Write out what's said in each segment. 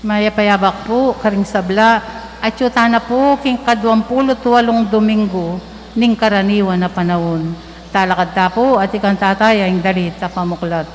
Mayapayabak po, karing sabla, at yutana po, king kadwampulot-walong Domingo, ning karaniwan na panahon. Talakad ta po, at ikang tataya, yung dalit, tapamuklat.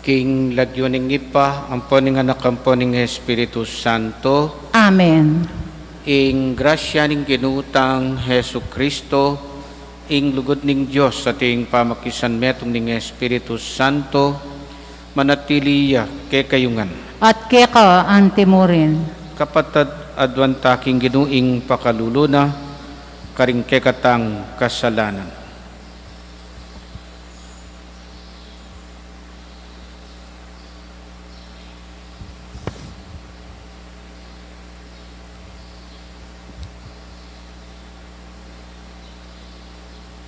King lagyoning ipa, amponing anak amponing Espiritu Santo, Amen. ing grasya ning ginutang Hesu Kristo, ing lugod ning Dios sa ting pamakisan metong ning Espiritu Santo, manatiliya kay kayungan. At keka antimurin. Kapatad adwan taking ginuing pakaluluna, karing kekatang kasalanan.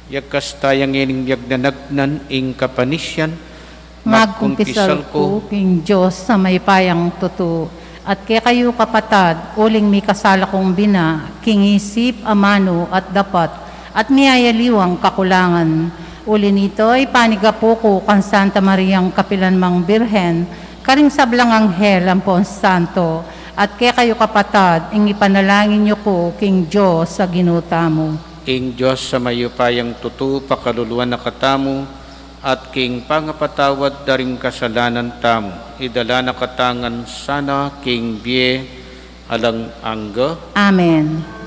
yakas tayang ining biyag na nagnan ing kapanisyan, Magkumpisal ko king Diyos sa may payang tuto. At kaya kayo kapatad, uling may kasala kong bina, king isip, amano at dapat, at miyayaliwang kakulangan. Uli nito ay panigapo ko kan Santa Mariang Kapilanmang Birhen, karing sablang anghel ang Pons Santo, at kaya kayo kapatad, ing ipanalangin niyo ko king Diyos sa ginuta mo. ing Diyos sa mayupayang tutu pakaluluan na katamu, at king pangapatawad daring kasalanan tamu, idala na katangan sana king bie alang angga. Amen.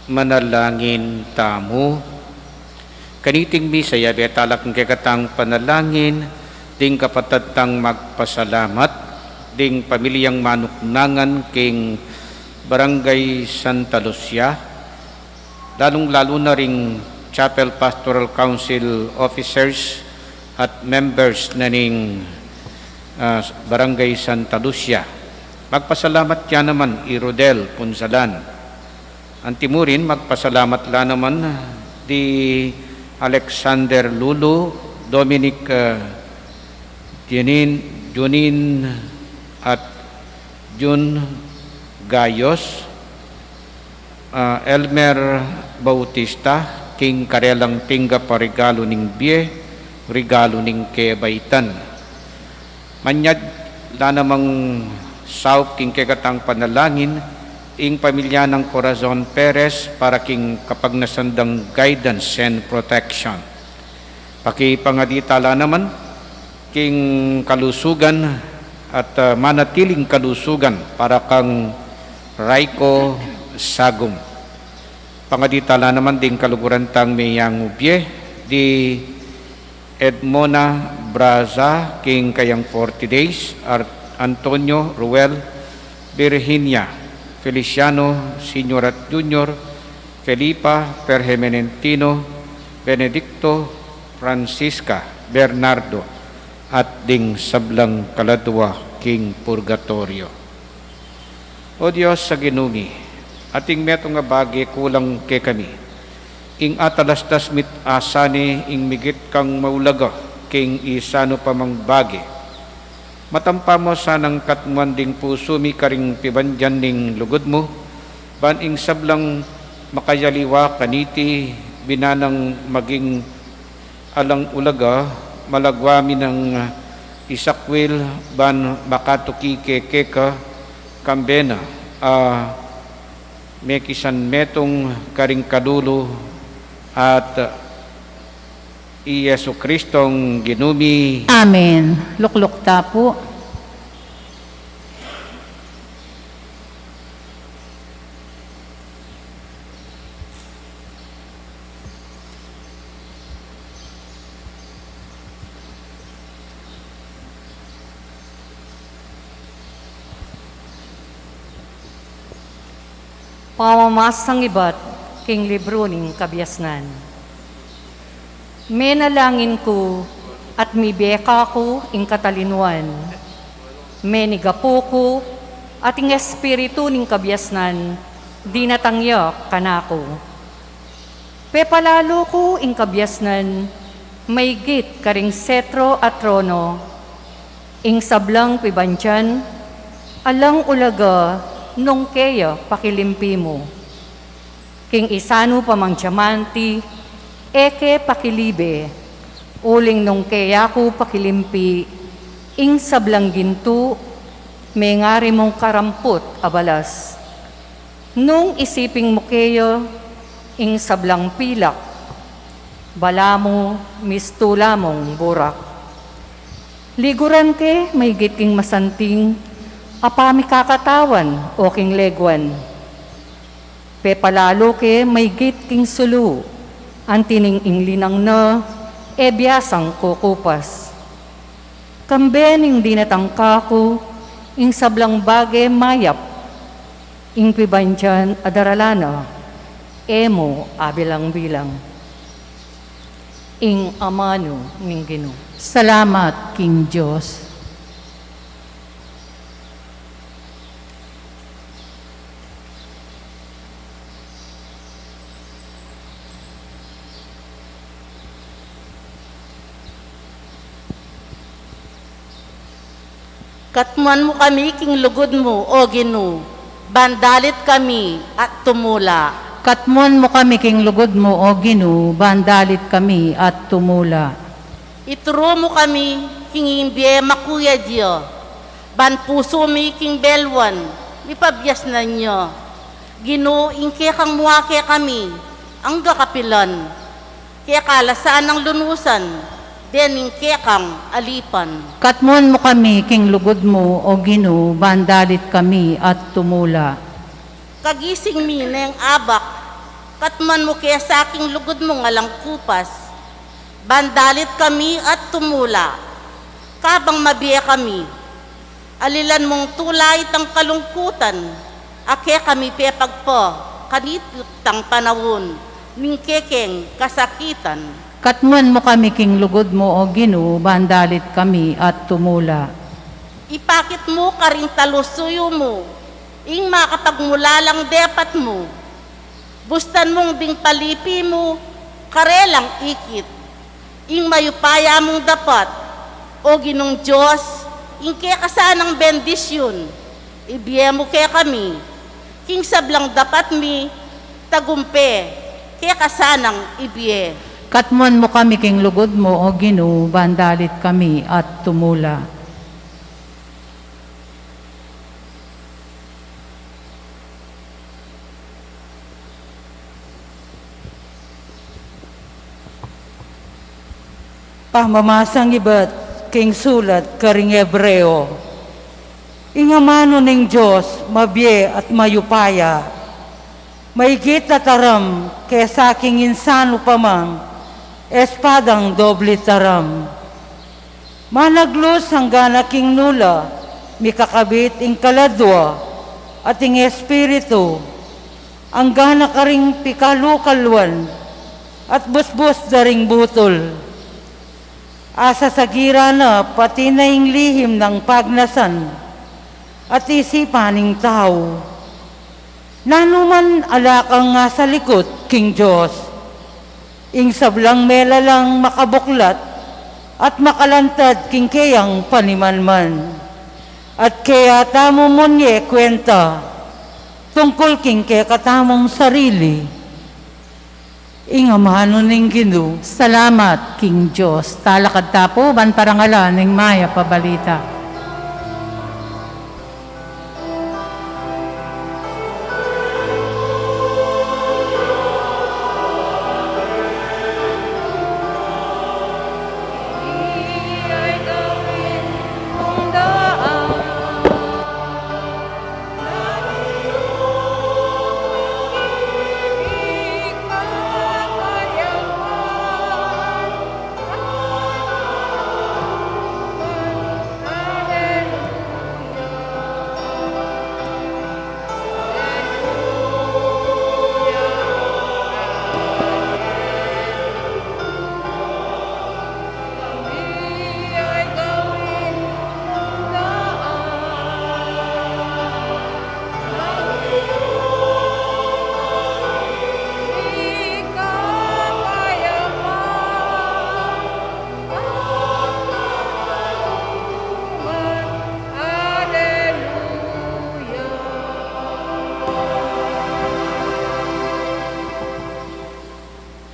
Manalangin tamo. Kaniting misaya betalak ng kekatang panalangin, ding kapatatang magpasalamat, ding pamilyang manuknangan king Barangay Santa Lucia, lalong-lalo na ring Chapel Pastoral Council officers at members na ning Barangay Santa Lucia. Magpasalamat yan naman i Rodel Punsalan. Antimurin, magpasalamat la naman di Alexander Lulu, Dominic Junin at Jun Gayos, Elmer Bautista, King Karelang Pinga pa regalo ning Bie, regalo ning Kebaitan. Manyad la namang saop king kekatang panalangin, ing pamilya ng Corazon Perez para king kapag nasandang guidance and protection. Pakipangaditala naman king kalusugan at manatiling kalusugan para kang Raiko Sagum. Pangaditala naman ding kalugurantang Meyang Ubye di Edmona Braza king kayang 40 days, Antonio Ruel Virginia Feliciano Senior at Junior, Felipa Perhemenentino, Benedicto Francisca Bernardo, at ding sablang kaladwa king Purgatorio. O Diyos sa ginumi, ating meto nga bagi kulang ke kami, ing atalastas mit asani ing migit kang maulaga king isano pamang bagi. Matampa mo sanang katmuan ding puso mi karing pibandyan ning lugod mo, ban ing sablang makayaliwa kaniti binanang maging alang ulaga, malagwami ng isakwil ban makatuki kekeka kambena mekisan metong karing kadulo at i Yesu Kristong ginumi. Amen. Lukluk ta po. Pamamasang iba't king libro ning kabiasnan. Menalangin ko at mibeka ko ing katalinuan. Menigapo ko at ing espiritu ning kabiasnan, di natangya kanako. Pepalalo ko ing kabiasnan, maygit karing setro at trono, ing sablang pibantyan, alang ulaga, nung kaya pakilimpi mo. King isano pamang diamanti, eke pakilibe, uling nung kaya ko pakilimpi, ing sablang ginto, may ngari mong karampot abalas. Nung isiping mo kayo, ing sablang pilak, bala mo, mistula mong burak. Liguran ke, may giting masanting, apami kakatawan o king legwan. Pepalalo ke, may giting sulu, antining inglinang na, biasang kukupas. Kambening dinatangka ko, ing sablang bage mayap, ing pibantyan adaralana, emo abilang-bilang. Ing amano ning Ginoo. Salamat, King Diyos. Katmuan mo kami, king lugod mo, o Ginoo. Bandalit kami at tumula. Katmuan mo kami, king lugod mo, o Ginoo, bandalit kami at tumula. Ituro mo kami, king imbye makuya Diyo. Ban puso mi, king belwan, ipabiyas na nyo. Ginoo, ingke kang muake kami, ang gakapilan. Kaya kalasaan ang lunusan, dening kekang alipan. Katmuan mo kami, king lugod mo, o Ginoo, bandalit kami at tumula. Kagising mi neng abak, katman mo kaya sa aking lugod mo ngalang kupas. Bandalit kami at tumula, kabang mabiya kami. Alilan mong tulay tang kalungkutan, ake kami pepagpo, kanitut tang panawon, ning kekeng kasakitan. Katman mo kami king lugod mo o Ginoo, bandalit kami at tumula. Ipakit mo karing talusuyo mo, ing makapagmulalang depat mo. Bustan mong ding palipi mo, karelang ikit. Ing mayupaya mong dapat, o Ginong Diyos, ing kaya kasanang bendisyon. Ibiye mo kaya kami, king sablang dapat mi, tagumpe, kaya kasanang ibiye. Katman mo kami king lugod mo o Ginoo, bandalit kami at tumula. Pamamasang iba't king sulat karing Hebreo. Ingamano ning Diyos, mabye at mayupaya. Maigit na taram, kesa king insano pamang, espadang doble taram. Managlos hanggang king nula, mikakabit ing kaladwa, at ing espiritu, ang gana karing pikalukalwan, at busbus daring butol. Asa sa gira na pati na ing lihim ng pagnasan at isipaning tao. Nanuman alakang nga sa likod, King Diyos, ing sablang mela lang makabuklat at makalantad king kayang panimanman. At kaya tamo monye kwenta tungkol king kaya katamong sarili. Ingamano ning Ginoo. Salamat, King Diyos. Talakad tapo, ban parangalan ng maya pabalita.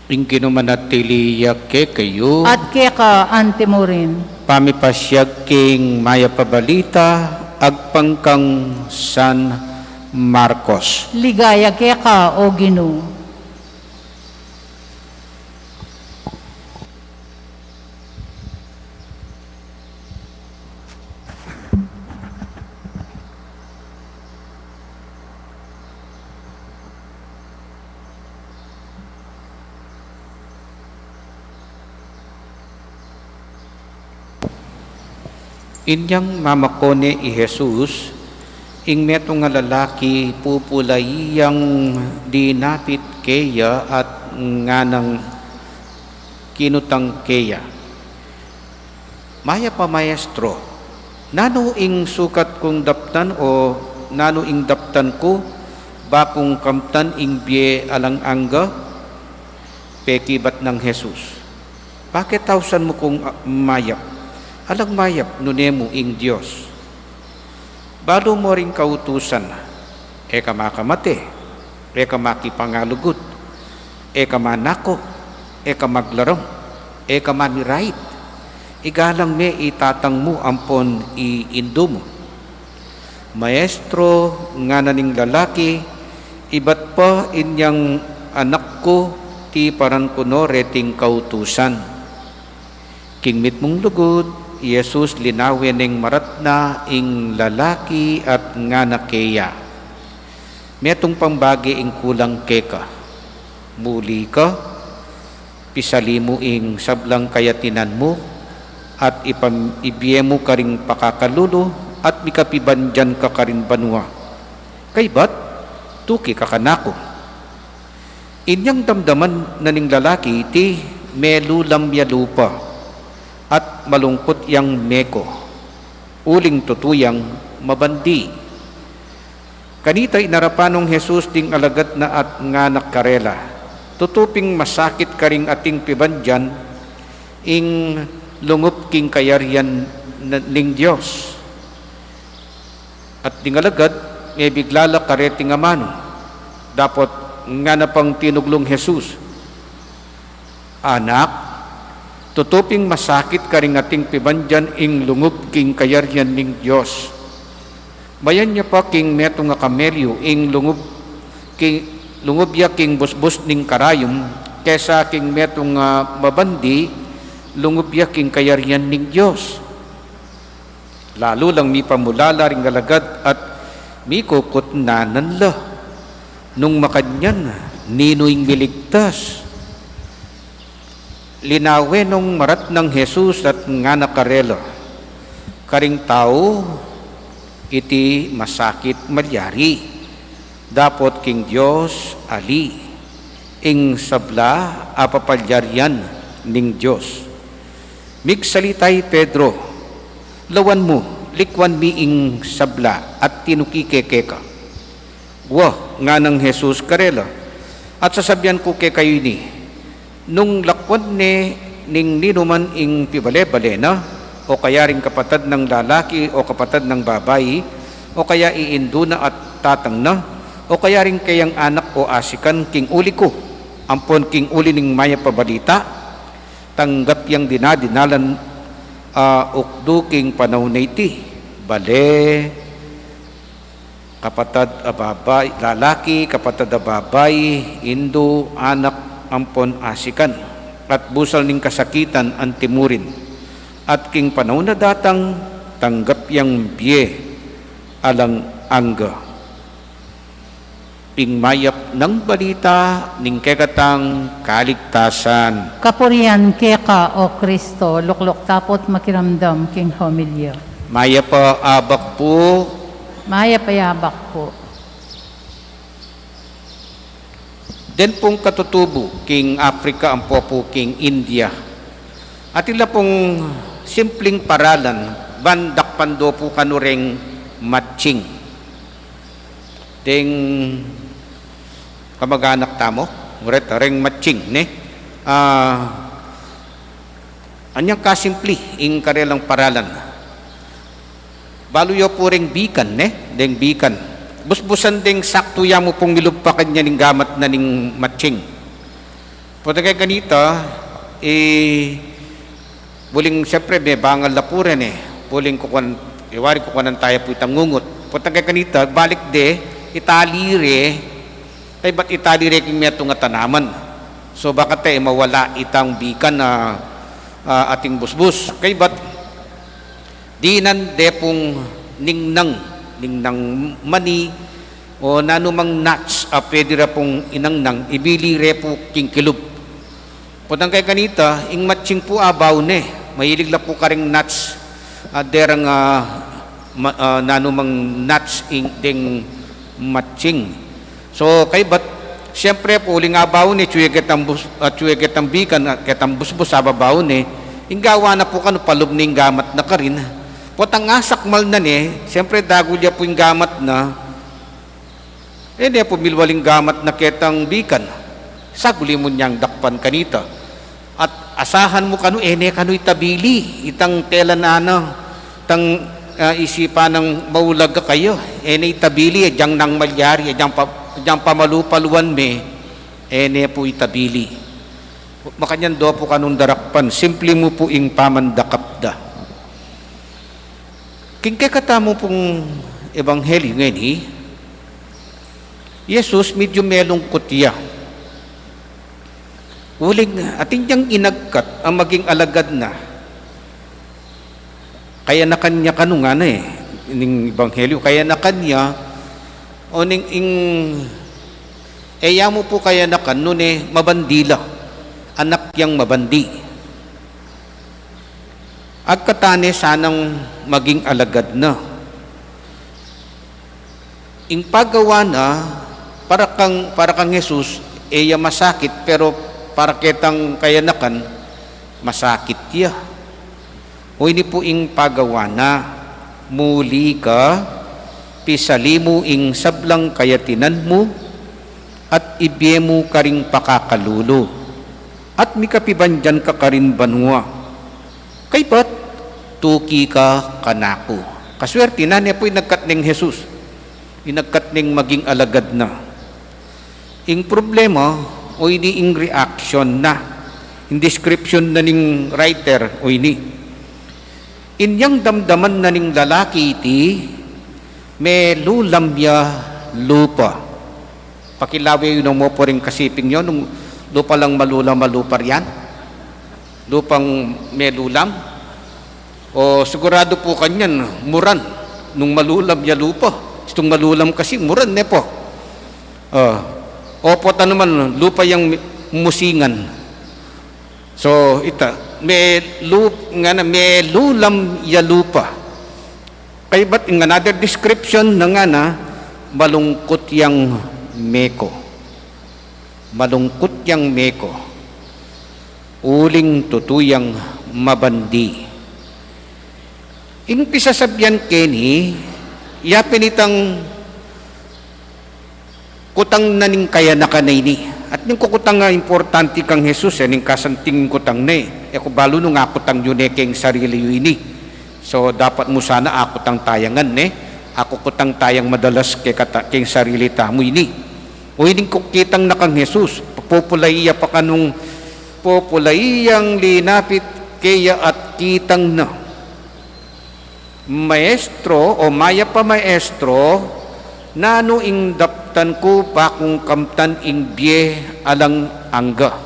Ing kinumanatiliyak ke kayo, At keka antimo rin. pamipasyag king maya pabalita, agpangkang San Marcos. Ligaya keka o Ginoo. Inyang mamakone i Jesus, ing meto nga lalaki pupulayang dinapit keya at nga nang kinutang keya. Maya pa maestro, nano ing sukat kong daptan o nano ing daptan ko, bakong kamtan ing biye alang angga, pekibat ng Jesus. Bakit tausan mo kong mayap? Alang mayap nunemo ing Diyos. Balo mo ring kautusan, eka makamate, eka makipangalugot, eka manako, eka maglarong, eka manirait. Igalang me itatang mo ampon iindo mo. Maestro nga naning lalaki, iba't pa inyang anak ko, ti paran kuno reting kautusan. Kingmit mong lugod, Jesus linawin ning maratna ing lalaki at nga nakeya. Metong pambagi ing kulang keka. muli ka, pisali mo ing sablang kayatinan mo, at ibiye mo ka ring pakakalulo, at mikapibandyan ka ka rin banwa. Kay ba't tuki ka kanako? Inyang damdaman na ning lalaki iti melulam ya lupa, at malungkot yang meko, uling tutuyang mabandi. Kanita inarapanong Jesus ting alagad na at nganak karela, tutuping masakit karing ating pibandyan, ing lungup king kayarian ning Diyos. At dingalagad, may biglala kareting amano, dapat nga na pang tinuglong Jesus, anak, tutuping masakit karing ating pibandyan, ing lungup king kayarian ning Diyos. Bayan niya pa king meto nga kamelyo, ing lungubya king busbus ning karayom, kesa king meto nga mabandi, lungubya king kayarian ning Diyos. Lalo lang mi pamulala ring galagad at mi kukot nanan la, nung makanyan ninoing miligtas. Linawe nung marat ng Jesus at nga nakarelo, karing tao, iti masakit malyari, dapot king Diyos ali, ing sabla apapalyarian ning Diyos. Migsalitay Pedro, lawan mo, likwan mi ing sabla, at tinukikeke ka. Wah, nga ng Jesus karela, at sasabyan ko ke kayo ni, nung lakwan ni ning ninuman ing pibale-bale na, o kaya rin kapatid ng lalaki o kapatid ng babayi, o kaya iinduna at tatang na, o kaya rin kayang anak o asikan king uli ko, ampon king uli ning maya pabalita, tanggap yang dinadinalan ukdo king panaw na iti, bale, kapatid a babay, lalaki, kapatid a babay, indo, anak, ampon asikan, at busal ning kasakitan ang timurin. At king panahon na datang, tanggap yang biye, alang angga. Pingmayap ng balita, ning kekatang kaligtasan. Kapurian keka o Kristo, luklok tapot makiramdam king homilya. Maya pa abak po, Maya payabak po. den pong katutubo, king Africa, ang popo, king India. At ila pong simpleng paralan, bandak pando po kanureng matching. Ding kamag-anak tamo, nguret, reng matching, ne? Anyang kasimpli, ing karelang paralan. Baluyo po ring bikan, ne? Ding bikan. Busbusan ding sakto ya mo pong nilugpakan niya ning gamat na ning matching. Punta kay ganita, buling siyempre may bangal na po rin buling kukuan, iwari kukuanan tayo po itang ngungot. Punta kay kanita, balik de, italire, tay ba't italire king meto nga tanaman. So baka tayo mawala itang bikan na ating busbus. Kay ba't di nan de pong ningnang mani, o nanumang nuts, pwede ra pong inangnang, ibili re po king kilub. Punta kay kanita, ing matching po abaw ne. Mahilig lang po karing nuts, derang nanumang nuts ding matching. So, kay ba't, siyempre po, uling abaw ni, chuyeget ang bikan, ketang busbus ababaw ni, inggawa na po kano, palub ni gamat na karin. Potang asakmal na ni, siyempre dagulya po yung gamat na, niya po milwaling gamat na ketang bikan. Saguli mo niyang dakpan kanita. At asahan mo kanu, kanu itabili, itang tela na tang isipan ng maulag kayo, itabili, dyang nang malyari, dyang pamalupaluan me, po itabili. Makanyan do po kanong darakpan, simple mo po ing pamandakapda. King kakatamo pong ebanghelyo ngayon, Jesus medyo melong kutya. Uling ating diyang inagkat ang maging alagad na. Kaya na kanya kanunga na ning ebanghelyo, kaya na kanya o ning Eya mo po kaya na kanun mabandila, anak yang mabandi. Agkatane sanang maging alagad na. Ing paggawa na, para kang Jesus, eya masakit, pero para kitang kayanakan, masakit ya. O ini po ing pagawa na, muli ka, pisalimu ing sablang kayatinan mo, at ibyemo ka ring pakakalulo, at mikapibandyan ka karin banwa. Kay ba't tuki ka kanako? Kaswerte na niya po'y nagkat ng Jesus, inagkat ng maging alagad na. Ing problema, o ini ing reaction na, in description na ning writer, o ini. Inyang damdaman na ning lalaki iti, may lulamya lupa. Pakilawi yun mo po rin kasiping yun, nung lupa lang malupar yan, lupang may lulam. O sigurado po kanyan, muran, nung malulam ya lupa. Itong malulam kasi, muran po. Opo ta naman, lupa yung musingan. So, may lulam ya lupa. Kaya ba't in another description na nga na, malungkot yang meko. Malungkot yang meko. Uling tutuyang mabandi. Ing pisasabyan keni, yapin itang kutang naning kaya na kanay ni. At ning kukutang nga importante kang Jesus, ning kasanting kutang na ko balo nung akutang yun keng sarili yun ini. So dapat mo sana akutang tayangan ako kutang tayang madalas keng sarili tamo ini. O hining kukitang na kang Jesus, populaiya pa kanong populaiyang linapit kaya at kitang na. Maestro o maya pa maestro, nano ing daptan ko bakong kamtan ing biye alang angga.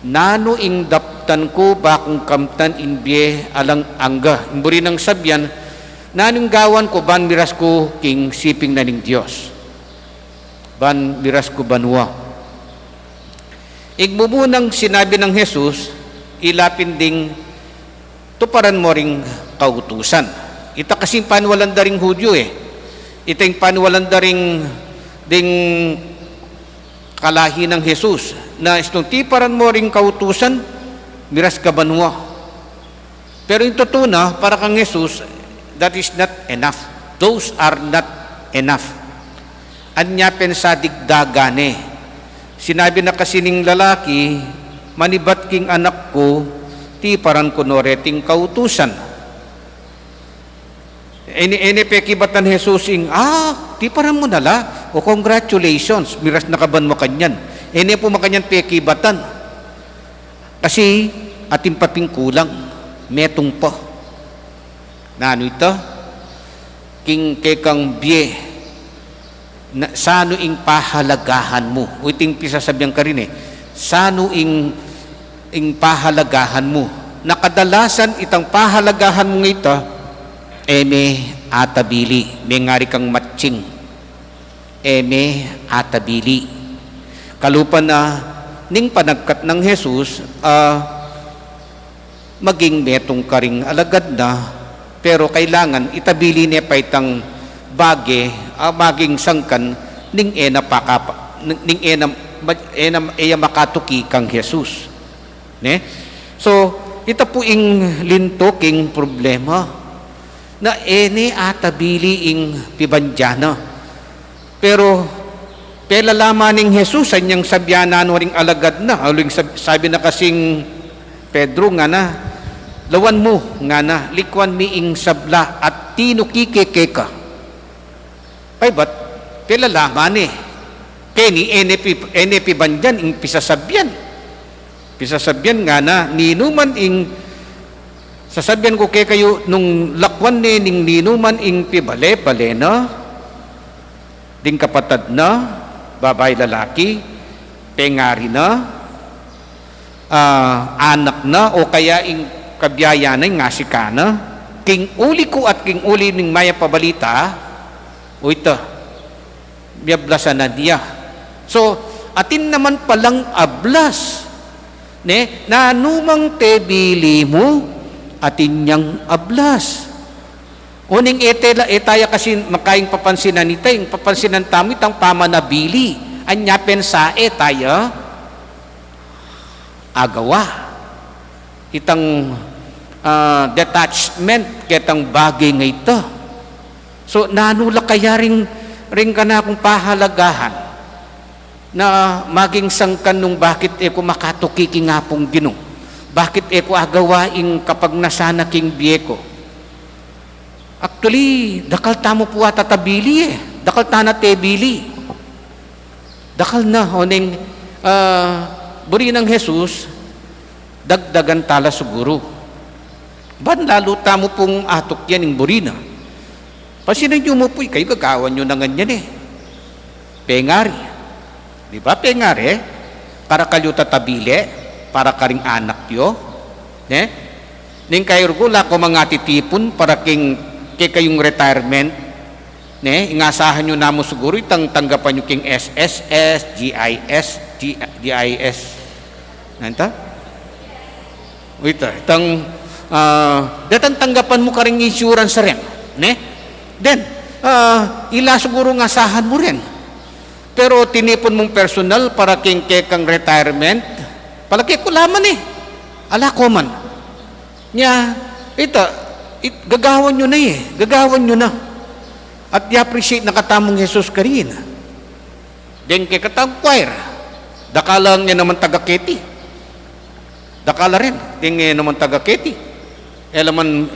Nano ing daptan ko bakong kamtan ing biye alang angga. Imburi ng sabyan, nanong gawan ko ban miras ko king siping na ning Diyos. Ban miras ko banwa. Igmumunang sinabi ng Jesus, ilapin ding tuparan mo ring kautusan. Ita kasing panwalan daring Hudyo Ita yung panwalan daring kalahi ng Jesus na itong tiparan mo ring kautusan, miras ka banwa. Pero yung totoo na, para kang Jesus, that is not enough. Those are not enough. Anya pensadigdagane. Sinabi na kasi ning lalaki, manibat king anak ko, tiparan ko noreting kautusan. Ene pekibatan Jesusing, tiparan mo nala, o congratulations, miras nakaban mo kanyan. Ene po makanyan pekibatan. Kasi ating papingkulang, metong pa. Na ano ito? King kekang biye, na sano ing pahalagahan mo. O iting pisasabihan ka rin sano ing pahalagahan mo. Nakadalasan itang pahalagahan mo ito, eme atabili, may ngari kang matching. Eme atabili. Kalupan na ning panagkat ng Jesus, maging metong karing alagad na, pero kailangan itabili niya pa itang bage, maging sangkan ning ena makatuki kang Jesus. So, ito po ing lintoking problema na ene atabili ing pibandyana. Pero pelalaman ning Jesus anyang sabyanan waring alagad na. Aling sabi na kasing Pedro nga na, lawan mo nga na, likwan mi ing sabla at tinukikeke ka. Ay ba't pelalaman keni ene pibandyan ing pisasabyan. Pisasabyan nga na, ninuman ing sasabyan ko kay kayo nung lakwan ning ninuman ing pibale-bale na, ding kapatad na, babay lalaki, pengari na, anak na, o kaya ing kabyayanay nga si kana, king uli ko at king uli ning maya pabalita, o ito, biyablasan na niya. So, atin naman palang ablas. Ne, nanumang tebili mo, atin niyang ablas. Uning etaya kasi makaing papansinan nita, yung papansinan tamo itang pamanabili. Anya pensa etaya, agawa. Itang detachment, ketang bagay nga ito. So, nanula kaya ring ka na akong pahalagahan na maging sangkan nung bakit eko makatukiki nga pong Ginoo. Bakit eko agawaing kapag nasana king biyeko. Actually, dakal tamo po atatabili Dakal tana tebili. Dakal na, oning buri ng Jesus, dagdagan tala siguro. Ban lalo tamo pong atok yan yung buri na. Pasinan nyo mo po, kayo gagawan nyo na ganyan Pengari. Di ba pengari? Para kayo tatabili, para karing anak yo. Ning kayo gula ko mga titipon para kayong retirement. Ingasahan nyo na mo siguro itang tanggapan nyo king SSS, GIS. Nanta? Itang datang tanggapan mo karing insurance rin. Then, ila siguro ngasahan mo rin. Pero tinipon mong personal para kang retirement, palagi ko laman Ala ko man. Nya, gagawan nyo na Gagawan nyo na. At i-appreciate na katamong Jesus ka rin. Then kay katang choir, dakalang niya naman taga-Keti. Dakala rin, din naman taga-Keti. Elaman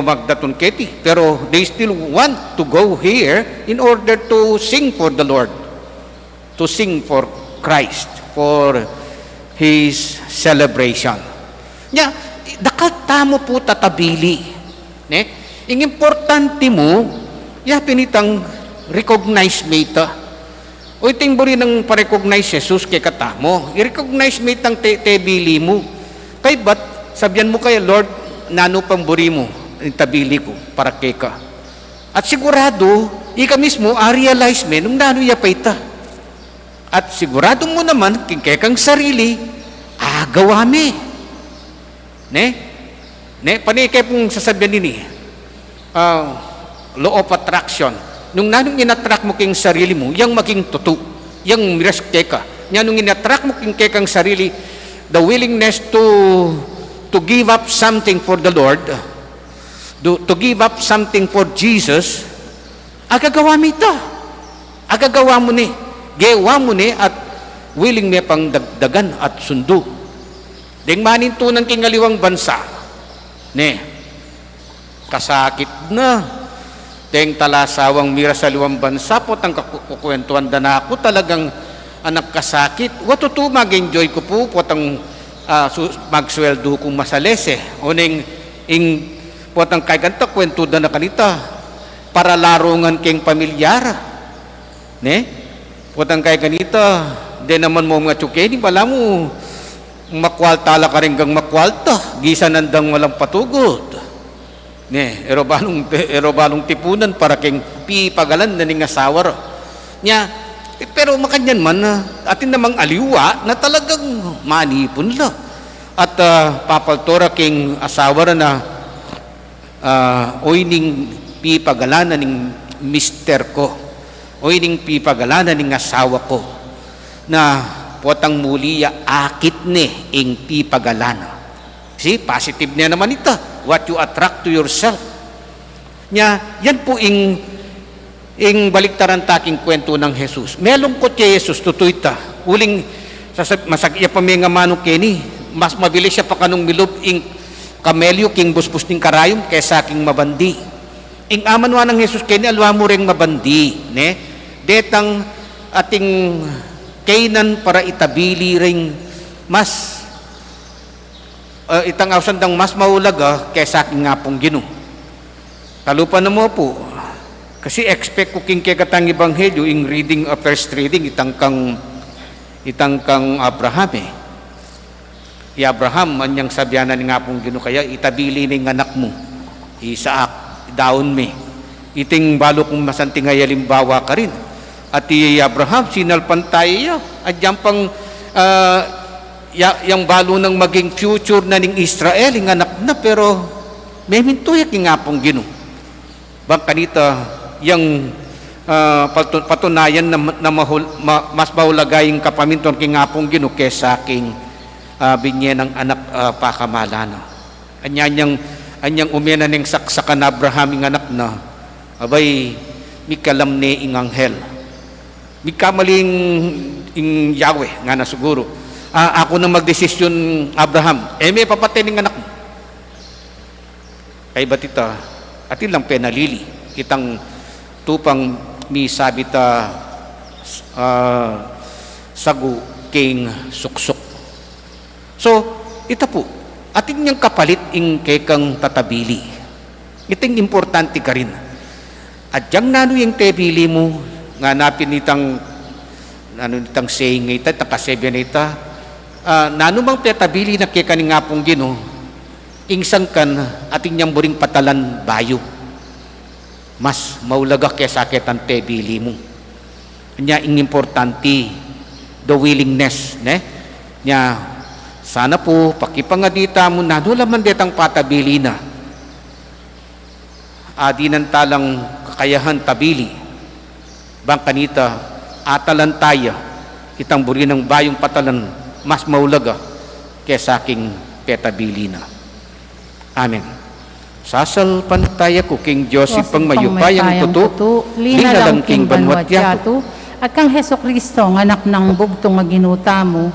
magdaton Keti. Pero they still want to go here in order to sing for the Lord. To sing for Christ, for His celebration. Nya, dakal mo po tatabili. Ang importante mo, pinitang recognize me ito. O iting buri ng pa-recognize Jesus kay katamo. I-recognize me itang tebili mo. Kay ba't sabihan mo kay Lord, nano pang buri mo, tabili ko, para kay ka. At sigurado, ika mismo, realize me, nung nano ya pa ita. At sigurado mo naman, kang sarili, gawami. Panikay pong sasabihan nini, law of attraction. Nung nanong in-attract mo king sarili mo, yang maging totoo, yang miras ka. Nung in-attract mo king kang sarili, the willingness to give up something for the Lord, to give up something for Jesus, agagawa mo ito. Agagawa mo ni. Gewa mo ni at willing may pang dagdagan at sundo. Ding manintunan king aliwang bansa. Kasakit na. Ding talasawang mira sa liwang bansa po tang kukwentuhan na ako talagang anak kasakit. Watutu mag-enjoy ko po tang magsweldo kong masalese. Uning po tang kay ganta kwento na kanita para larungan king pamilyara. Putang kay ganita, di naman mo mga tsukeni, pala mo, makwaltala ka rin gang makwalta, gisa nandang walang patugod. Erobalong tipunan para king pipagalan na ning asawa ro. Pero makanyan man, atin namang aliwa na talagang manipon la. At papaltora king asawa na oy ning pipagalan na ning mister ko. O ining pipagalanan ng asawa ko na potang muliya akit ni ing pipagalanan. See, positive niya naman ito. What you attract to yourself. Yan po ing baliktaran taking kwento ng Jesus. Melungkot kay Jesus, tutoy ita. Uling, masagya pa may nga manong kini, mas mabilis siya pa kanong milob ing kamelyo king buspus ning karayom kaysa king mabandi. Ing amanwa ng Jesus kini alwa mo ring mabandi, detang ating kainan para itabili ring mas itang ausandang mas maulaga kaysa aking nga pong Ginoo. Talupan na mo po, kasi expect ko king katang ebanghelyo ing reading of first reading itang kang Abraham Abraham anyang sabyanan nga pong Ginoo kaya itabili ning anak mo Isaac daon me. Iting balo kung masantingay halimbawa ka rin. At Abraham, sinalpan tayo. At yan pang yung balo ng maging future na ng Israel, yung anak na, pero may mintuyak yung nga pong Ginoo. Bang kanita, yung patunayan na mas mahulagay yung kapaminton king nga pong Ginoo kesa aking binye ng anak pakamalana. Anyang umena ng saksakan na Abraham yung anak na, abay, mi kalam ni ing anghel. Mi kamaling ing Yahweh, nga na siguro. Ako na magdesisyon, Abraham, may papatay ng anak mo. Kay batita, atin lang penalili, itang tupang mi sabita sagu king suksok. So, ita po, atin niyang kapalit ing kekang tatabili. Iting importante ka rin. At yang nano yung tebili mo, nga napin nitang saying ita, takasebyan ita, nano mang tetabili na kekaning nga pong Ginoo, ingsan kan ating niyang buring patalan bayo. Mas maulaga kesa ketan tebili mo. Nya ing importante, the willingness, ne? Nya, sana po, pakipangadita mo na, nulaman detang patabili na. Adinan talang kakayahan tabili. Bang kanita, atalan tayo, itang buri ng bayong patalan, mas maulaga kesa aking petabili na. Amen. Sasalpan tayo ko king Joseph pang mayupayang tuto, lina lang king banwat yato, at kang Heso Kristo, ng anak ng bugtong maginuta mo,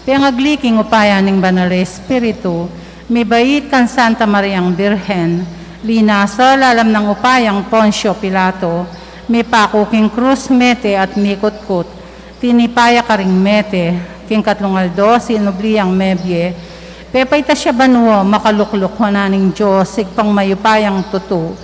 piyang agliking upayan ng Banal Espiritu, may bait kan Santa Mariang Birhen, lina sa lalam ng upayang Poncio Pilato, may pakuking krus mete at mikutkut, tinipaya ka ring mete, king katlungaldo, sinubliyang mebye, pepay ta siya banwo, makalukluk naning Diyos, sigpang mayupayang tuto.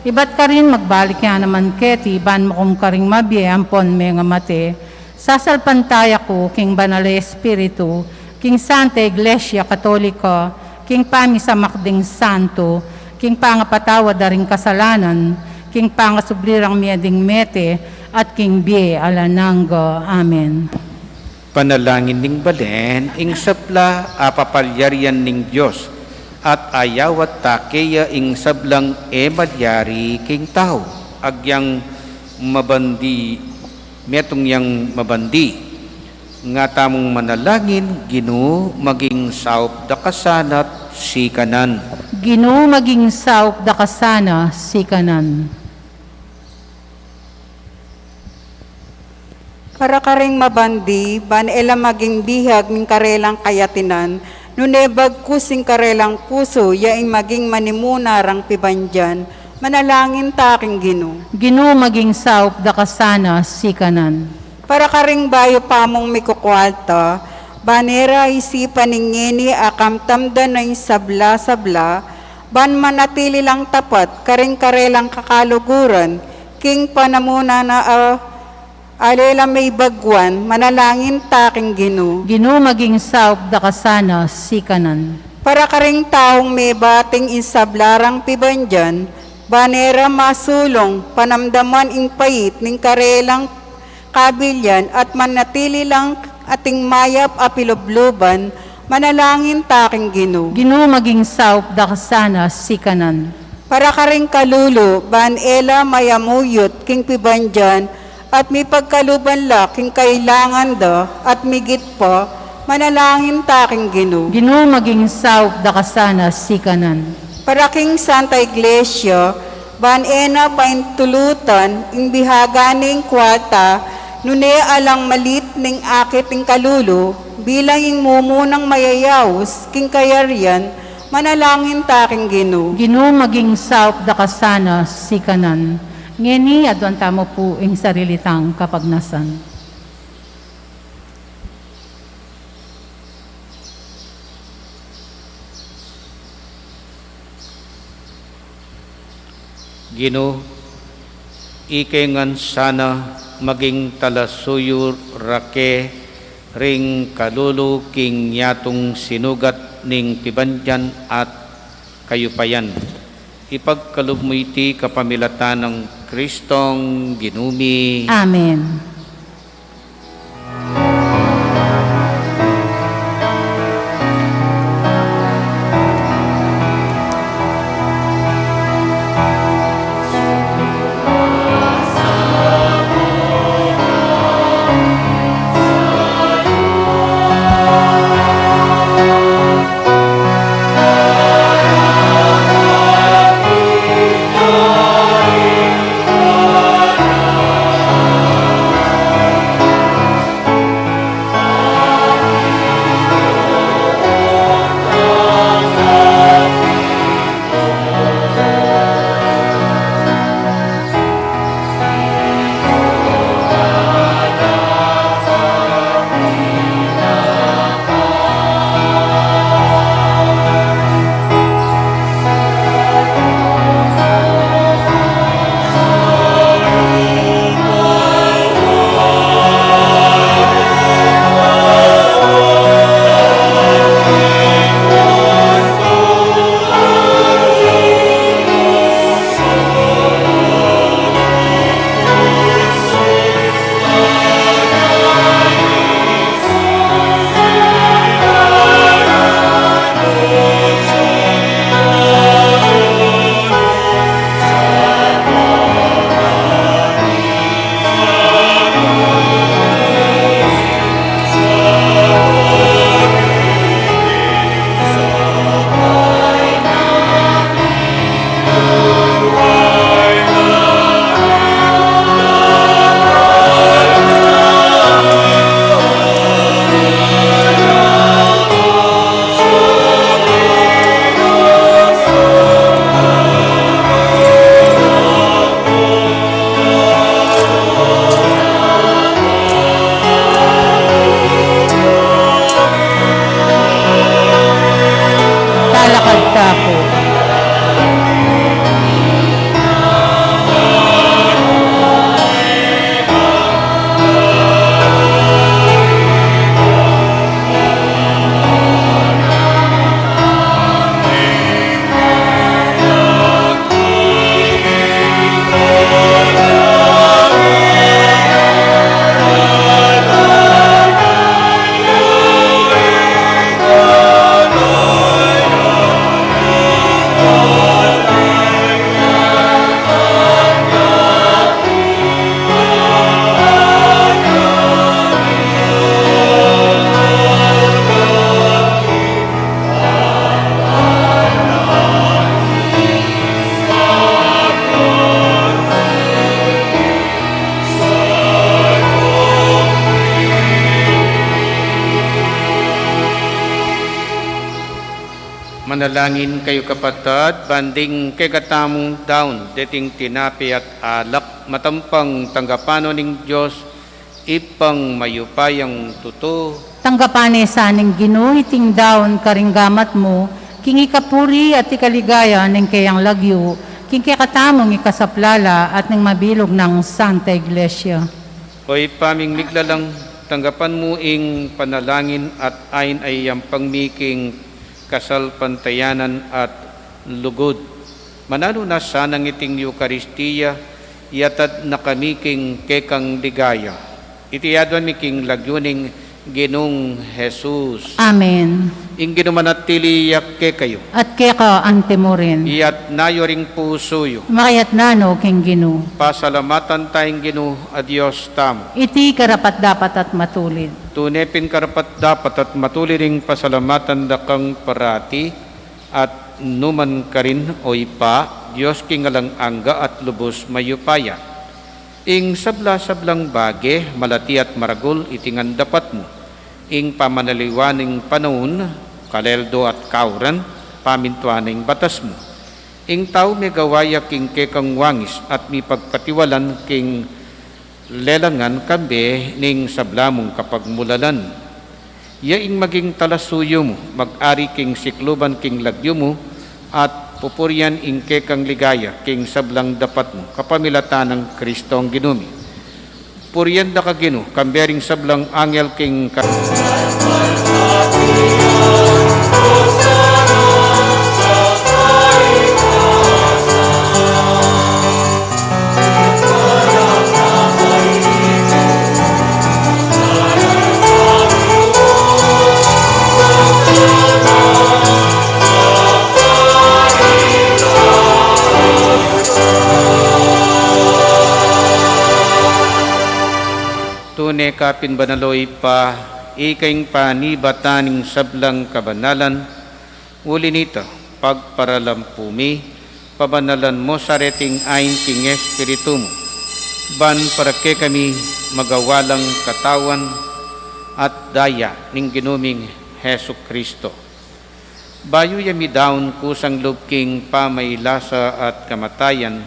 Iba't ka rin magbalik yan naman keti, ban mo kung karing mabye, ampon may nga mate, sasalpantaya ko, king Banal Espiritu, king Santa Iglesia Katolika, king pami sa makding santo, king pangapatawa daring kasalanan, king pangasublirang miading mete, at king bie alananggo. Amen. Panalangin ning balen, ing sapla apapalyarian ning Diyos, at ayawat takeya ing sablang madyari king tao, agyang mabandi, metong yang mabandi, nga tamong manalangin, Ginoo maging saup da kasanat sikanan. Ginoo maging saup da kasana sikanan. Karakaring mabandi, ban ela maging bihag ng karelang kayatinan, nunebag kusing karelang puso, yaing maging manimuna rang pibandyan, manalangin taking Ginoo. Ginoo maging saup da kasana sikanan. Para karing bayo pamong mikukwalta, banera isipan ng ngeni akam tamdan na sabla-sabla, ban manatili lang tapat, karing karelang kakaluguran, king panamuna na alela may bagwan, manalangin taking Ginoo. Ginoo maging saup da kasana sikanan. Para karing taong may bating insablarang pibandyan, banera masulong, panamdaman ing pait ning karelang kabilyan at manatili lang ating mayap apilobloban, manalangin taking Ginoo. Ginoo maging saup da kasana sikanan. Para karing kalulo, ban ela mayamuyot king pibandyan, at may pagkaluban la king kailangan da, at migit pa, manalangin taking Ginoo. Ginoo maging saup da kasana sikanan. Para king Santa Iglesia, ban ena paintulutan, ing bihaganing kwata, nune alang malit ning akit ing kalulo, bilang ing mumunang mayayaws, king kayaryan, manalangin taking Ginoo. Ginoo maging saup da kasana sikanan. Ngeni adwan tamo po ing sarilitang kapagnasan. Ginoo, ikengan sana maging talasuyur rake ring kalulu king yatong sinugat ning pibandyan at kayupayan. Ipagkalub mo iti kapamilatan ng Kristong ginumi. Amen. Manalangin kayo kapatid, banding kay katamong daon, dating tinapi at alak, matampang tanggapano ning Diyos, ipang mayupayang tuto. Tanggapane saning Ginoo iting daon karinggamat mo, king ikapuri at ikaligaya ng kayang lagyo, king katamong ikasaplala at ng mabilog ng Santa Iglesia. Hoy paming miglalang, tanggapan mo ing panalangin at ayn ay ang pangmiking kasal pantayanan at lugod. Manano na sanang iting Eukaristiya, yatad na kami king kekang ligaya. Itiyadwan mi king lagyuning Ginong Jesus. Amen. Ing ginumanatili yakke kayo, At keka ante mo rin, iyat nayo ring pusoyo. makayat nano king Ginoo. Pasalamatan tayong Ginoo, adios tamo. Iti karapat dapat at matulid. Tunepin karapat dapat at matuliring pasalamatan dakang parati at numan ka rin o ipa, Diyos kingalang angga at lubos mayupaya. Ing sabla-sablang bage, malati at maragol itingan dapat mo. Ing pamanaliwaning panahon, kaleldo at kauran, pamintuaning batas mo. Ing tao may gawaya king kekang wangis at mi pagpatiwalan king lelangan kambe ning sablamong kapagmulalan. Yaing maging talasuyo mo, mag-ari king sikluban king lagyo mo, at pupuryan ing kekang ligaya king sablang dapat mo, kapamilatan ng Kristo ang ginumi. Puryan da ka Ginoo, kambering sablang angel king Tune kapin banaloy pa, ikaing panibataning sablang kabanalan, uli nito, pagparalampumi, pabanalan mo sa reting ayin king Espiritu mo, ban para ke kami magawalang katawan at daya ning ginuming Hesu Kristo. Bayo yami daon kusang lubking pamaylasa at kamatayan,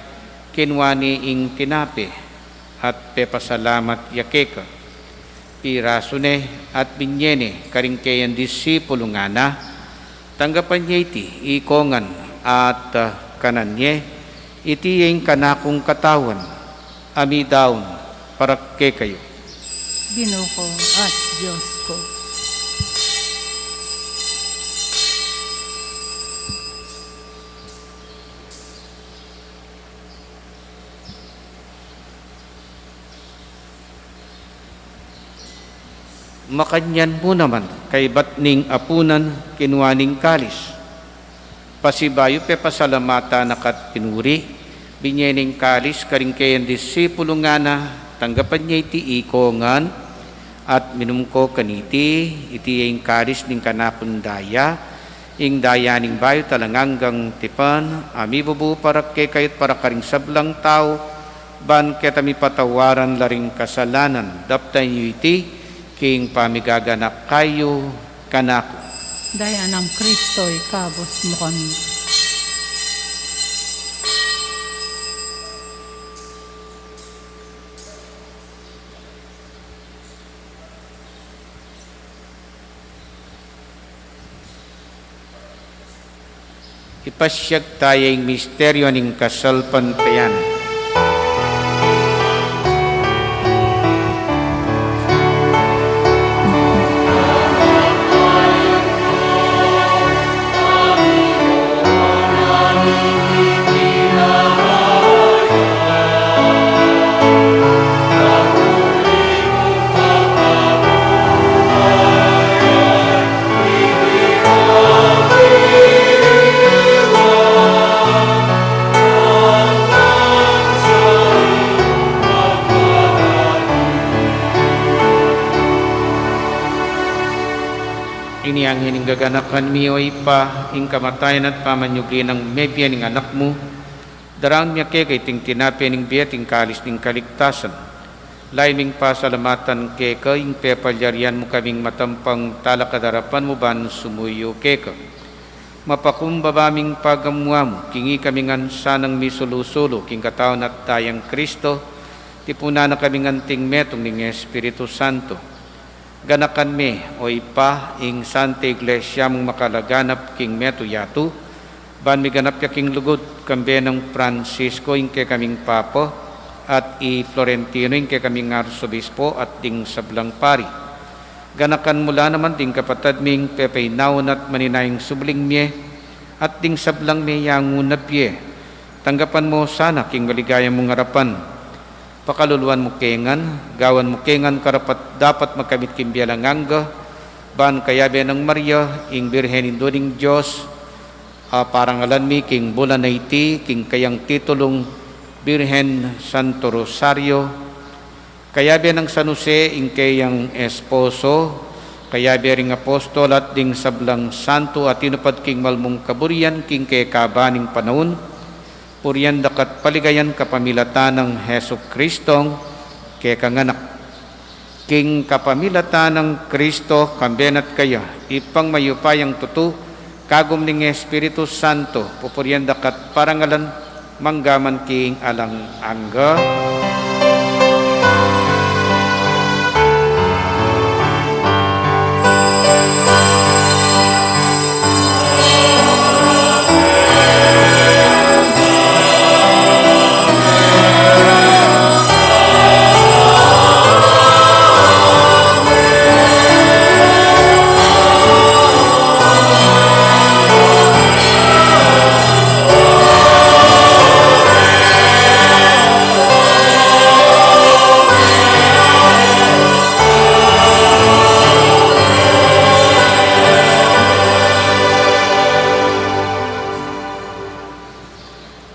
kinwani ing tinapi, at pepasalamat yakeka. Pirasune at binyene karingkeyan disipulo nga na, tanggapan niya iti ikongan at kananye, iti yung kanakong katawan, ami daon para ke kayo. Ginoo ko at Diyos ko. Makanyan mo naman kay batning apunan kinwaning kalis. Pasibayo pe pasalamata nakat pinuri, binyening kalis karingkeyan disipulo nga na, tanggapan niya iti ikongan at minumko kaniti, iti yung kalis ning kanakon daya, ing daya ning bayo talanganggang tipan, ami bubu para kay kayot para karing sablang tao, ban ketami patawaran laring kasalanan, daptan niyo iti, king pamigaganak kayo kanako. Daya ng Kristo'y kabos mo kami. Ipasyag tayong misteryo ning kasalpantayanan. Ini ang hinigaganakan miyoy pa, ing kamatayan at pamanyugi ng mebya ning anak mo, darang niya kay ting tinapi ning biya ting kalis ning kaligtasan. Laiming pasalamatan keka, ing pepalyarian mo kaming matampang talakadarapan mo ban sumuyo keka. mapakumbabaming pagamuam, kingi kami ngan sanang misulusulo, king katawan at tayang Kristo, tipuna na kami nganting metong ning Espiritu Santo. Ganakan me, o ipa, ing Santa Iglesia mong makalaganap king meto yatu, ban mi ganap ya king lugod, kambe ng Francisco, ing ke kaming Papo, at i Florentino, ing ke kaming Arsobispo, at ding sablang pari. Ganakan mula naman ding kapatad ming pepaynaon at maninayang subling miye, at ding sablang miye yangun na piye. Tanggapan mo sana king maligaya mong harapan. Pakaluluan mo kengan, gawan mo kengan karapat dapat magkamit kimbialang angga, ban kayabe ng Maria, ing Birhen Induning Diyos, parangalan mi king bulan na iti, king kayang titulong Birhen Santo Rosario, kayabe ng San Jose, ing kayang esposo, kayabe ring apostol at ding sablang santo at tinupad king malmong kaburian, king kay kabaning panahon, puriyan dakat paligayan kapamilatan ng Heso Kristong kay kanganak. King kapamilatan ng Kristo kambenat kaya ipang mayupayang tutu kagum ning Espiritu Santo pupuriyan dakat parangalan manggaman king alang angga.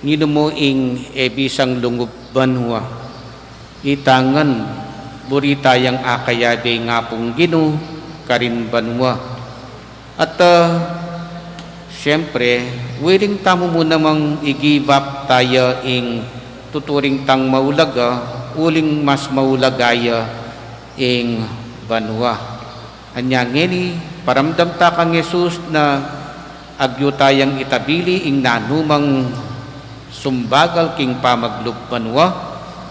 Ngino mo ing ebisang lungub banwa, itangan buritayang akayabe nga pong Gino karin banwa. At siyempre, willing tamo mo namang i-give up tayo ing tuturing tang maulaga, uling mas maulagaya ing banwa. Anyang ngini, paramdam ta kang Jesus na agyo tayang itabili ing nanumang sumbagal king pamaglugbanwa,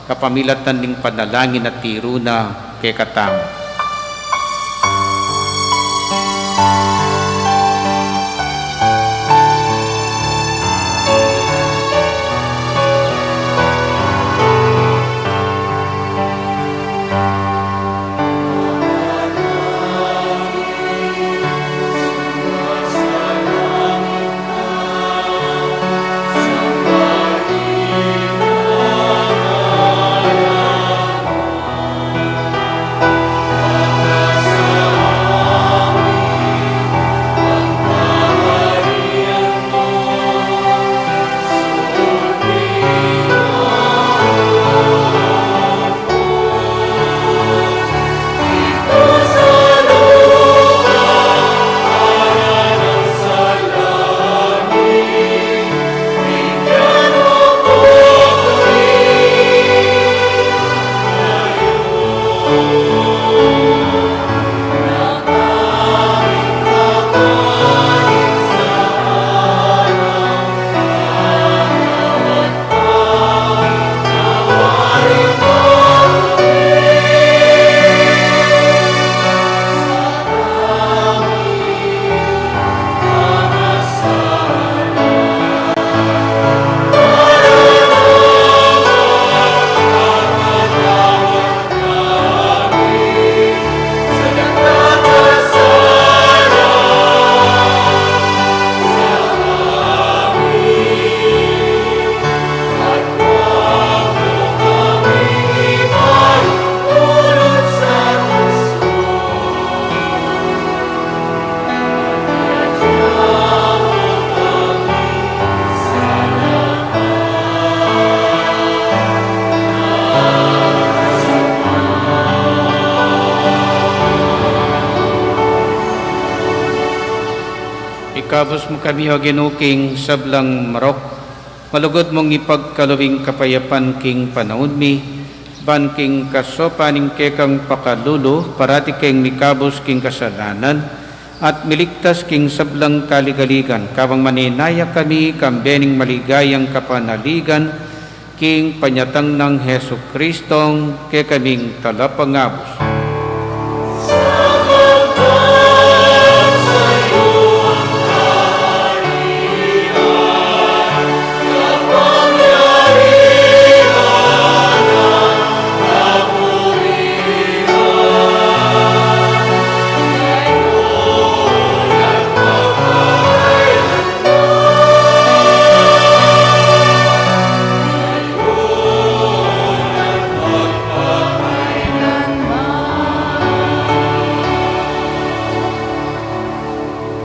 kapamilatan ning panalangin at tiro na kay katamo. Ikabos mo kami o ginuking sablang marok, malugod mong ipagkalubing kapayapan king panahon mi, ban king kasopaning kekang pakalulo, parati keng mikabos king kasalanan, at miligtas king sablang kaligaligan, kabang maninaya kami kambening maligayang kapanaligan, king panyatang ng Heso Kristong ke kaming talapangabos.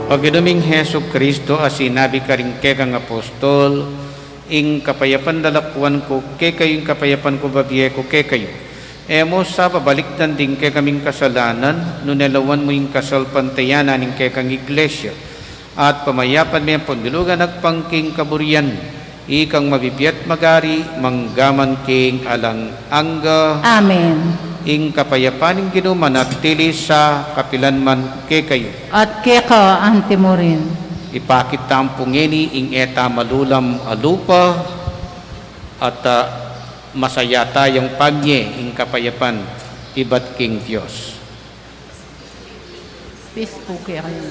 Pagginuming Heso Kristo, sinabi ka rin kekang apostol, ing kapayapan dalakwan ko, ke kayo, ing kapayapan ko babiye ko, ke kayo. Emo sa pabalikdan din ke kaming kasalanan, nunelawan mo yung kasalpantayanan ng kekang iglesia, at pamayapan mo yung pandilugan nagpangking kaburian, ikang mabibiyat magari, manggaman king alang angga. Amen. Ing kapayapan ng ginuman at tili sa kapilanman ke kayo. At keka antimo rin. Ipakit tampungeni ing eta malulam alupa at masaya tayong pagye ing kapayapan ibat king Diyos. Peace po kaya kayo.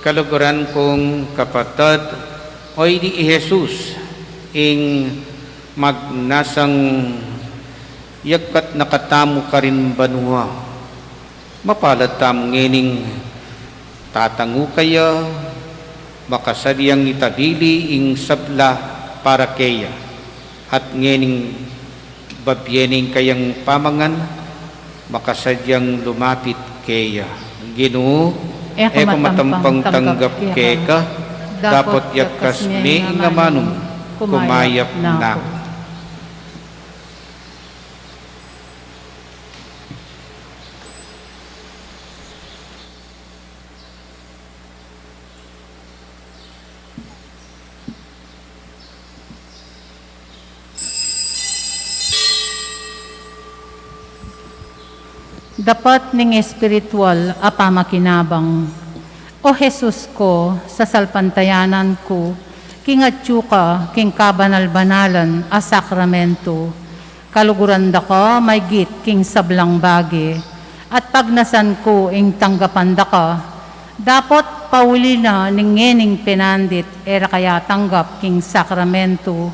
Kaluguran kong kapatid, oy di Jesus, ing magnasang yakat nakatamu ka rin banwa. Mapalad tamong ngening tatangu kaya, makasadyang itabili ing sabla para kaya, at ngening babyening kayang pamangan, makasadyang lumapit kaya. Ginoo, eko matampang tanggap keka, dapat yakas me ingamanum, kumayap na. Dapat ning espiritual apamakinabang. O Jesus ko, sa salpantayanan ko, kingatsu ka, king kabanal-banalan a sakramento. Kaluguran da ka, may git king sablang bagi. At pagnasan ko, ing tanggapan da ka, dapat pauli na ning ngening penandit, era kaya tanggap king sakramento.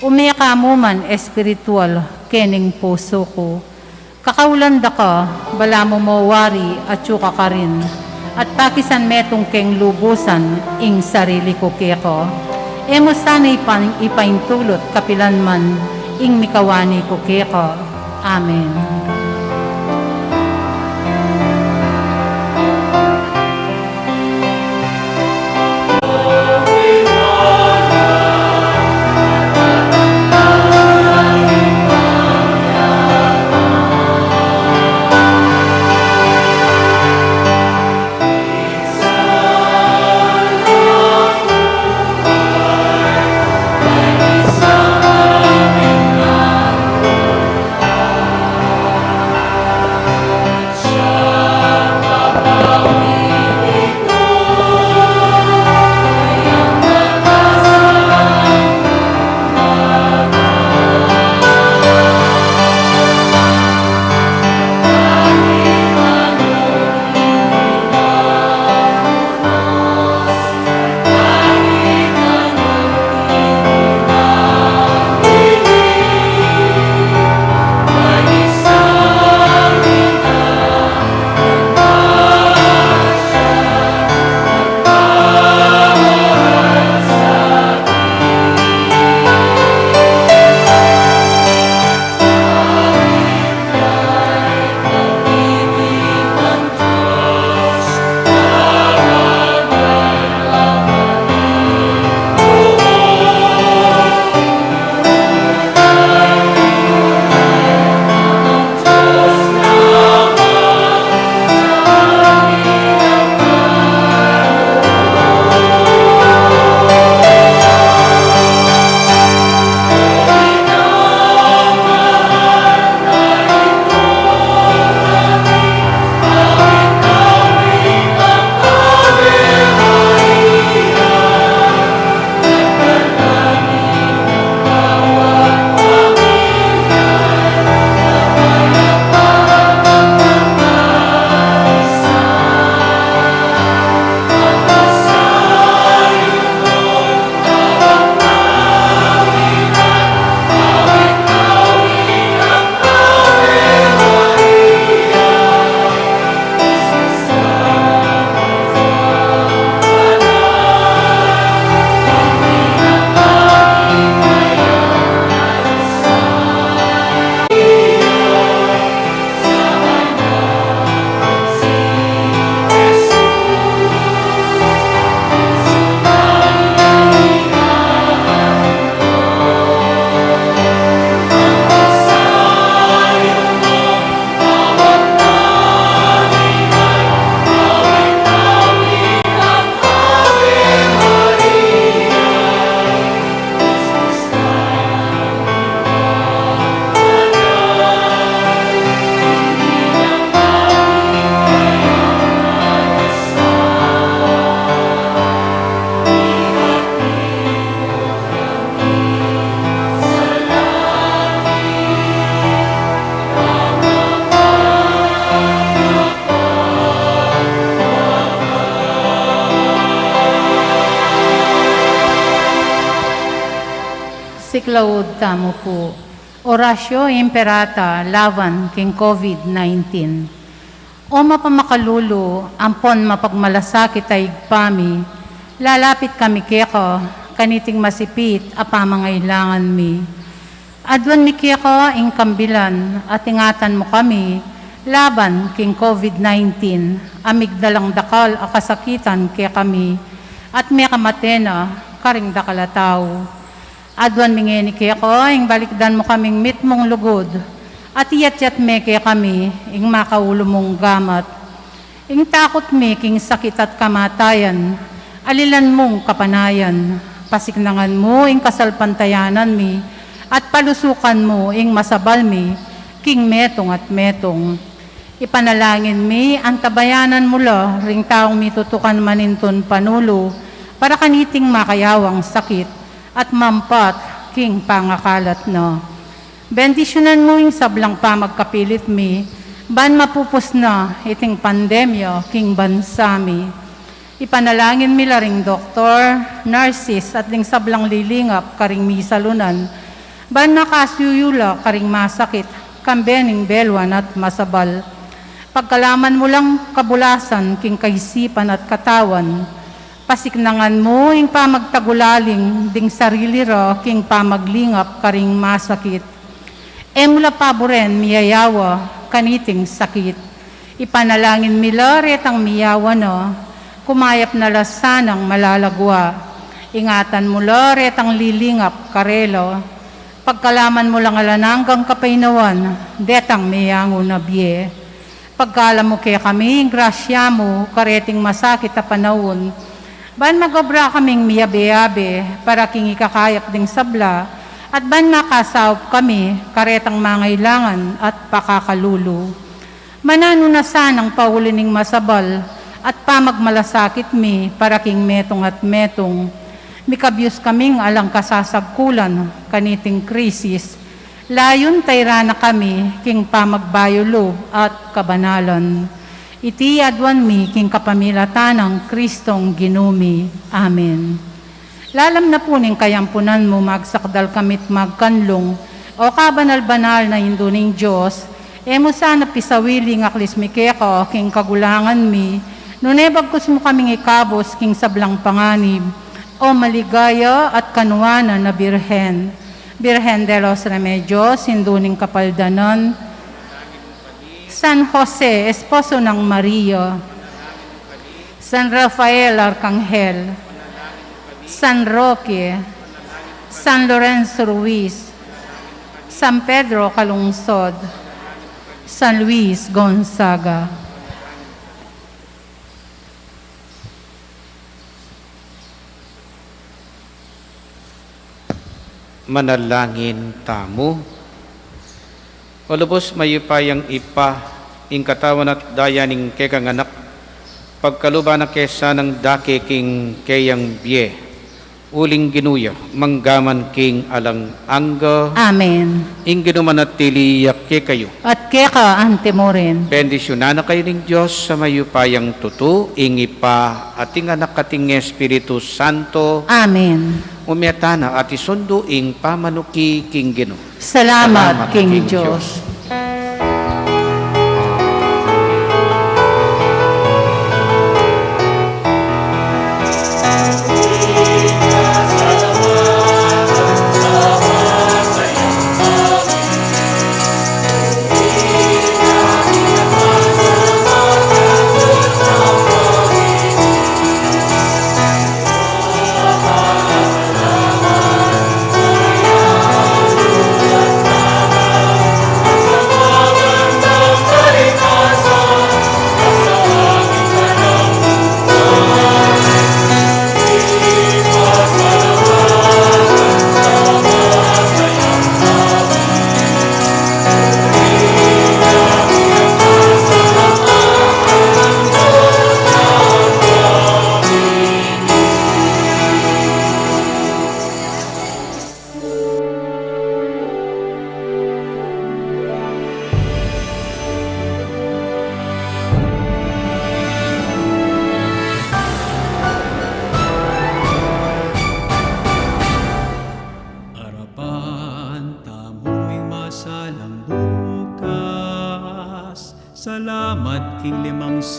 Umiyaka mo man espiritual, kening puso ko. Kakaulan da ka, bala mo mawari at suka ka rin. At pakisan metong keng lubusan, ing sarili ko keko. Emo sana'y ipaintulot kapilan man, ing mikawani ko keko. Amen. Siklaud tamo po. Orasyo imperata laban king COVID-19. O mapamakalulo, ampon mapagmalasakit ay igpami, lalapit kami keko, kaniting masipit, apamangailangan mi. Adwan mi keko, ing kambilan, at ingatan mo kami, laban king COVID-19, amig dalang dakal akasakitan kaya kami, at may kamatena, karing dakalataw. Adwan mingeni kaya ko, ing balikdan mo kaming mit mong lugod, at iyat-yat me kaya kami, ing makaulo mong gamat. Ing takot me king sakit at kamatayan, alilan mong kapanayan, pasignangan mo ing kasalpantayanan mi, at palusukan mo ing masabal mi, king metong at metong. Ipanalangin mi, ang tabayanan mula, ring taong mitutukan maninton panulo, para kaniting makayawang sakit, at mampat, king pangakalat no. Bendisyonan mo yung sablang pa magkapilit mi, ban mapupos na iting pandemya, king bansami. Ipanalangin mi laring doktor, nurses, at ling sablang lilingap, karing mi salunan, ban nakasuyula, karing masakit, kambening belwan at masabal. Pagkalaman mo lang kabulasan, king kaisipan at katawan, pasignangan mo ing pamagtagulaling, ding sarili ro, king pamaglingap, karing masakit. Emula paboren, miyayawa, kaniting sakit. Ipanalangin mila, retang miyawa no, kumayap na lasanang malalagwa. Ingatan mo la, retang lilingap, karelo. Pagkalaman mo lang alananggang kapainawan, detang miyango na biye. Pagkala mo kaya kami, grasya mo, kareting masakit na panahon, ban magobra kaming miyabe-yabe, para king ikakayap ding sabla, at ban makasawap kami, karetang mangailangan at pakakalulo. Manano na sanang paulining masabal, at pamagmalasakit mi, para king metong at metong, mikabyos kaming alang kasasagkulan, kaniting krisis, layon tayra na kami, king pamagbayulo at kabanalan. Iti adwan mi, king kapamilatan ng Kristong ginumi. Amen. Lalam na po ning kayampunan mo, magsakdal kamit magkanlong, o kabanal-banal na indo ning Diyos, emo sana pisawili nga klismikeko, king kagulangan mi, nunebagkus mo kaming ikabos, king sablang panganib, o maligaya at kanuana na birhen. Birhen de los Remedios, Sinduning Kapaldanan, San Jose, Esposo ng Maria, San Rafael Arcangel, San Roque, San Lorenzo Ruiz, San Pedro Calungsod, San Luis Gonzaga. Manalangin tamo. O lubos mayupayang ipa, ing katawan at dayaning kekang anak, pagkaluba na kesa ng dake king kayang biye, uling ginuya, manggaman king alang angga, Amen. ing ginuman at tiliyak ke kayo. At keka antemorin. Bendisyonan na kayo ng Diyos sa mayupayang tutu, ing ipa, ating anak ating Espiritu Santo, Amen. umiatana at isundo ing pamanuki king Gino. Salamat, King Diyos.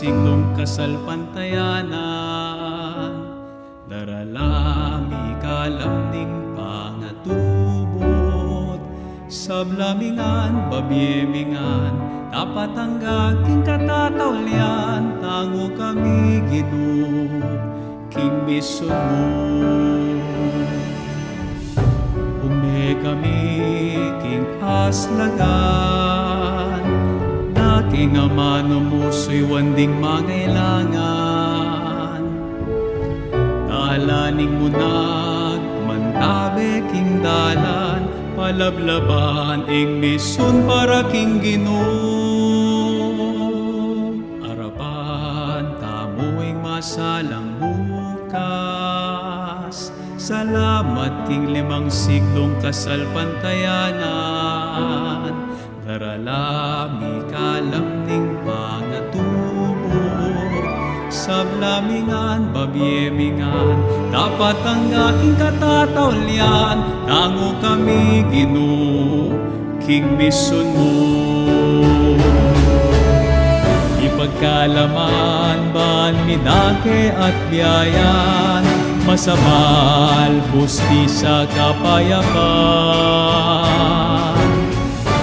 siglong kasalpantayanan, daralami kalamning pangatubot, sablamingan, babyemingan, tapat ang gaking katatawlian, tango kami Ginoo, king miso mo. Ume kami king aslagan, dating amano mo so'y wanding mangailangan. Dalaning mo nagmantabe king dalan, palablaban ing mison para king Ginoo. Arapan tamuing masalang bukas, salamat king limang siglong kasalpantayanan, daralami kalamning pangatubot, sablamingan, babyemingan, dapat ang aking katatawlian, tango kami Ginoo, king mission mo. Ipagkalaman ban midake at biyayan, masabal, hustisya, kapayapaan.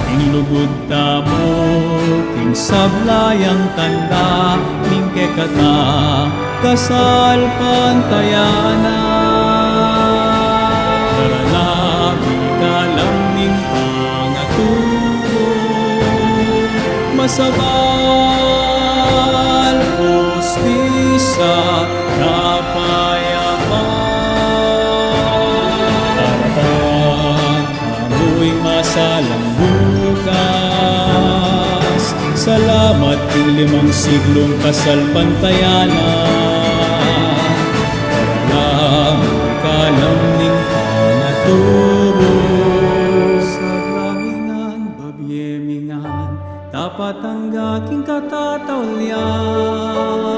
Ing lugod tamo, king sablayang tanda, ning kekata, kasal pantayanan. Daralami kalamning pangatubot, masabal, hustisya, kapayapaan. Amuing masalang bukas, salamat king limang siglong kasalpantayanan, daralami kalamning pangatubot, sablamingan, babyemingan, tapat ang aking katatawlian.